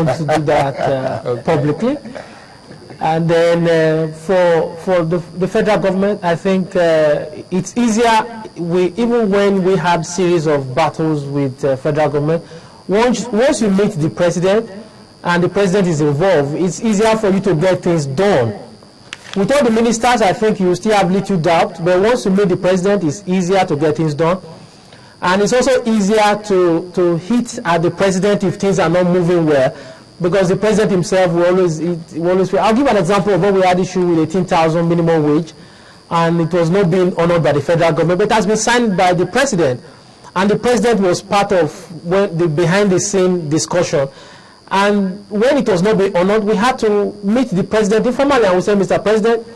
want to do that Okay. publicly. And then for the federal government, I think it's easier. Even when we had series of battles with federal government, once you meet the president and the president is involved, it's easier for you to get things done. With all the ministers, I think you still have little doubt, but once you meet the president, it's easier to get things done. And it's also easier to hit at the president if things are not moving well, because the president himself will always I'll give an example of when we had issue with 18,000 minimum wage, and it was not being honored by the federal government, but it has been signed by the president. And the president was part of the behind-the-scene discussion. And when it was not being honored, we had to meet the president informally, and we said, Mr. President,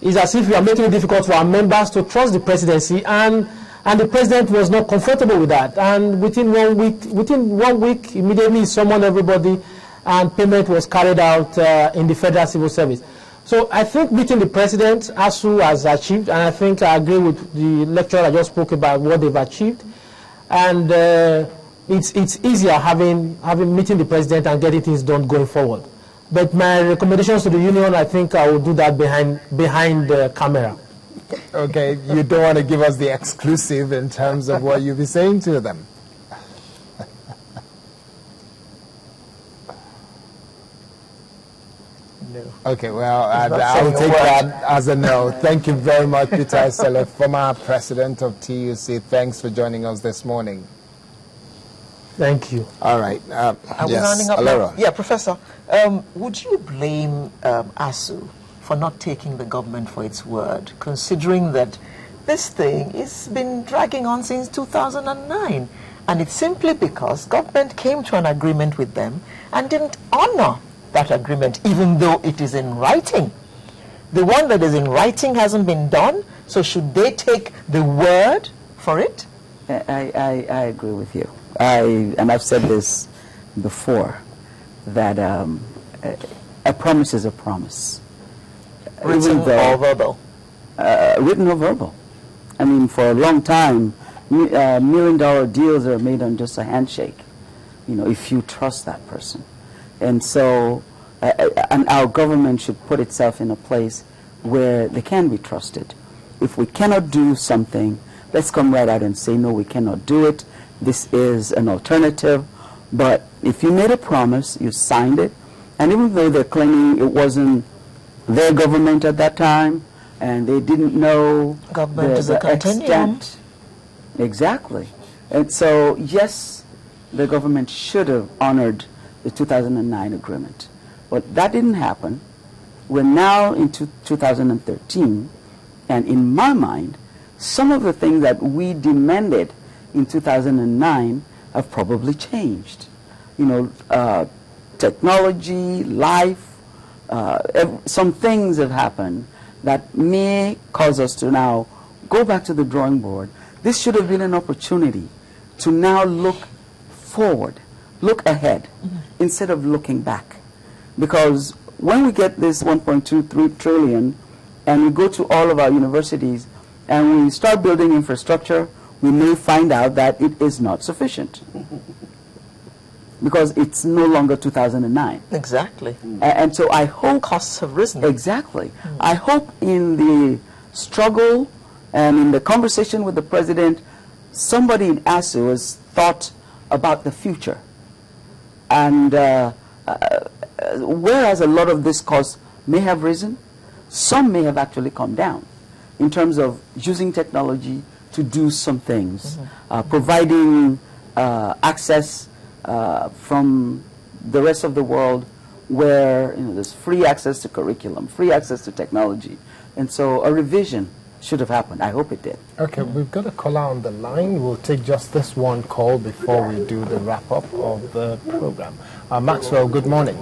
it's as if we are making it difficult for our members to trust the presidency, and the president was not comfortable with that. And within 1 week, immediately he summoned everybody, and payment was carried out in the federal civil service. So I think meeting the president, ASUU has achieved, and I think I agree with the lecturer I just spoke about what they've achieved. And it's easier having meeting the president and getting things done going forward. But my recommendations to the union, I think I will do that behind the camera. Okay, you don't want to give us the exclusive in terms of what you'll be saying to them. No. Okay, well, I'll take that as a no. Thank you very much, Peter Isele, former president of TUC. Thanks for joining us this morning. Thank you. All right. Are we rounding up Alora. now? Yeah, Professor, would you blame ASUU for not taking the government for its word, considering that this thing has been dragging on since 2009, and it's simply because government came to an agreement with them and didn't honor that agreement, even though it is in writing? The one that is in writing hasn't been done, so should they take the word for it? I agree with you. And I've said this before, that a promise is a promise. Written or verbal? Written or verbal. I mean, for a long time, $1 million deals are made on just a handshake, if you trust that person. And so, and our government should put itself in a place where they can be trusted. If we cannot do something, let's come right out and say, no, we cannot do it. This is an alternative. But if you made a promise, you signed it, and even though they're claiming it wasn't their government at that time, and they didn't know government is a continuum. Extent. Exactly. And so, yes, the government should have honored the 2009 agreement. But that didn't happen. We're now into 2013, and in my mind, some of the things that we demanded in 2009 have probably changed. Technology, life, some things have happened that may cause us to now go back to the drawing board. This should have been an opportunity to now look forward, look ahead, instead of looking back. Because when we get this 1.23 trillion and we go to all of our universities and we start building infrastructure, we may find out that it is not sufficient. Because it's no longer 2009. Exactly. And so I hope... Costs have risen. Exactly. I hope in the struggle and in the conversation with the president, somebody in ASUU has thought about the future. And whereas a lot of this cost may have risen, some may have actually come down in terms of using technology to do some things, providing access from the rest of the world where there's free access to curriculum, free access to technology. And so a revision should have happened. I hope it did. Okay, we've got a caller on the line. We'll take just this one call before we do the wrap-up of the program. Maxwell, good morning.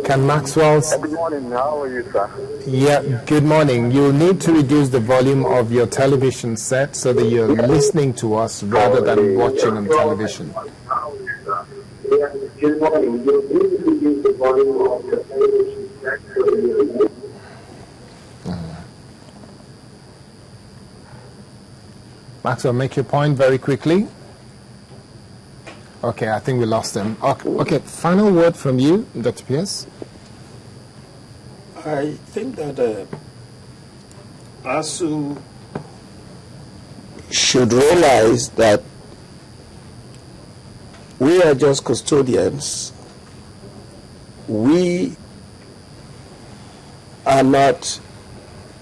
Can Maxwell... Good morning. How are you, sir? Yeah, good morning. You'll need to reduce the volume of your television set so that you're listening to us rather than watching on television. Good morning. You'll need to reduce the volume of your television set so that you're listening. Maxwell, make your point very quickly. Okay, I think we lost him. Okay, final word from you, Dr. Pierce. I think that ASUU should realize that we are just custodians. We are not,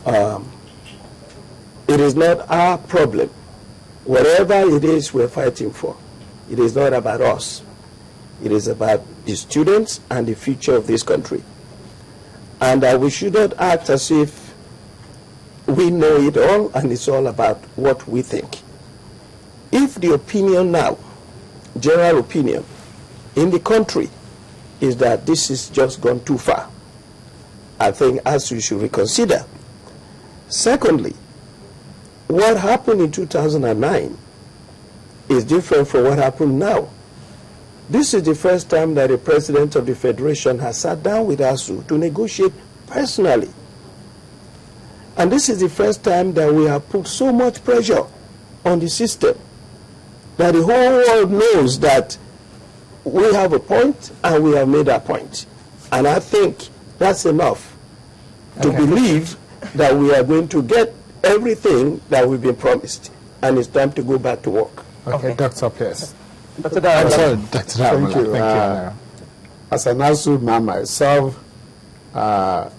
it is not our problem. Whatever it is we're fighting for, it is not about us. It is about the students and the future of this country. And we should not act as if we know it all and it's all about what we think. If the opinion now, general opinion in the country, is that this is just gone too far, I think ASUU should reconsider. Secondly, what happened in 2009 is different from what happened now. This is the first time that the president of the federation has sat down with ASUU to negotiate personally. And this is the first time that we have put so much pressure on the system that the whole world knows that we have a point and we have made our point. And I think that's enough to believe that we are going to get everything that we've been promised. And it's time to go back to work. Okay, Dr. Pierce. Dr. Dara, Sorry, Dr. Dara. Thank you. As an ASUU man myself, I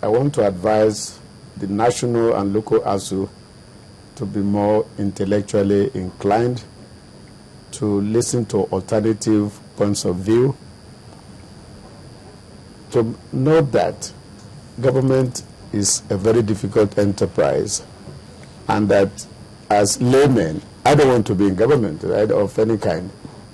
want to advise the national and local ASUU to be more intellectually inclined, to listen to alternative points of view, to know that government is a very difficult enterprise, and that as laymen, I don't want to be in government, right, of any kind,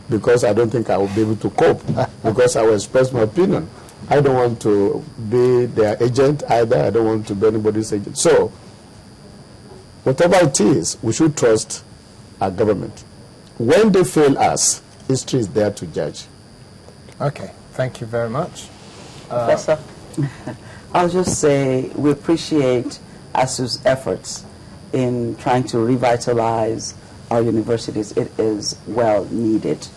because I don't think I will be able to cope, because I will express my opinion. I don't want to be their agent either. I don't want to be anybody's agent. So, whatever it is, we should trust our government. When they fail us, history is there to judge. Okay, thank you very much. Professor? I'll just say we appreciate ASUU's efforts in trying to revitalize our universities. It is well needed.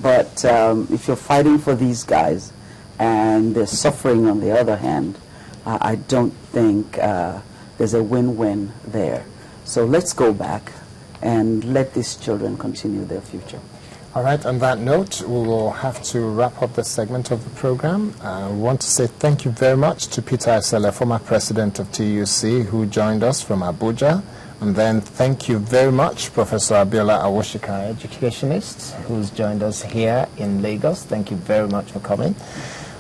But if you're fighting for these guys and they're suffering on the other hand, I don't think there's a win-win there. So let's go back and let these children continue their future. All right, on that note, we will have to wrap up this segment of the program. I want to say thank you very much to Peter Esele, former president of TUC, who joined us from Abuja. And then thank you very much, Professor Abiola Awoshika, educationist, who's joined us here in Lagos. Thank you very much for coming.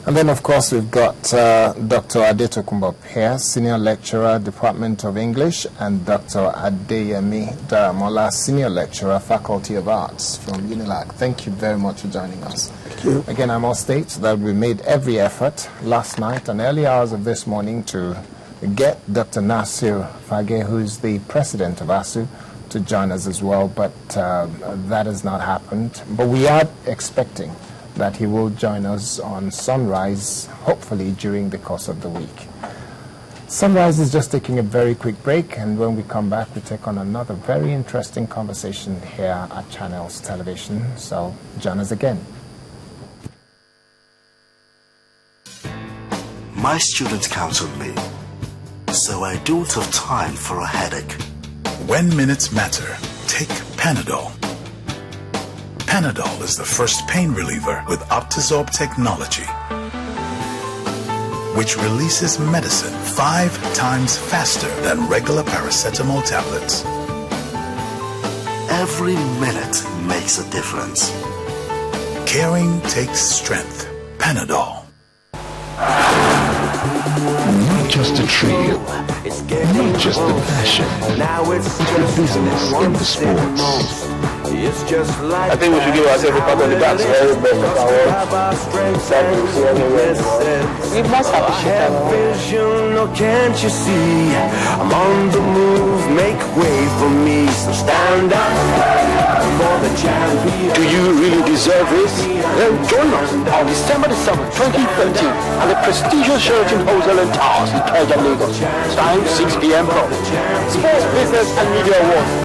And then, of course, we've got Dr. Adetokunbo here, Senior Lecturer, Department of English, and Dr. Adeyemi Daramola, Senior Lecturer, Faculty of Arts from UNILAG. Thank you very much for joining us. Thank you. Again, I must state that we made every effort last night and early hours of this morning to get Dr. Nasir Fage, who's the president of ASUU, to join us as well, but that has not happened. But we are expecting that he will join us on Sunrise, hopefully during the course of the week. Sunrise is just taking a very quick break, and when we come back, we take on another very interesting conversation here at Channels Television. So join us again. My students counseled me, so I don't have time for a headache. When minutes matter, take Panadol. Panadol is the first pain reliever with Optizorb technology, which releases medicine 5 times faster than regular paracetamol tablets. Every minute makes a difference. Caring takes strength. Panadol. Not just a trail, not just the passion, the business and the sports. I think we should give ourselves a pat on the back. So very best of our work. We must appreciate our vision, or can't you see? I'm on the move, make way for me. So stand up for the champion. Do you really deserve this? Then join us on December 7th, 2013 at the prestigious Sheraton Hotel and Towers in Ikeja, Lagos. Time 6 p.m. Sports Business and Media Awards.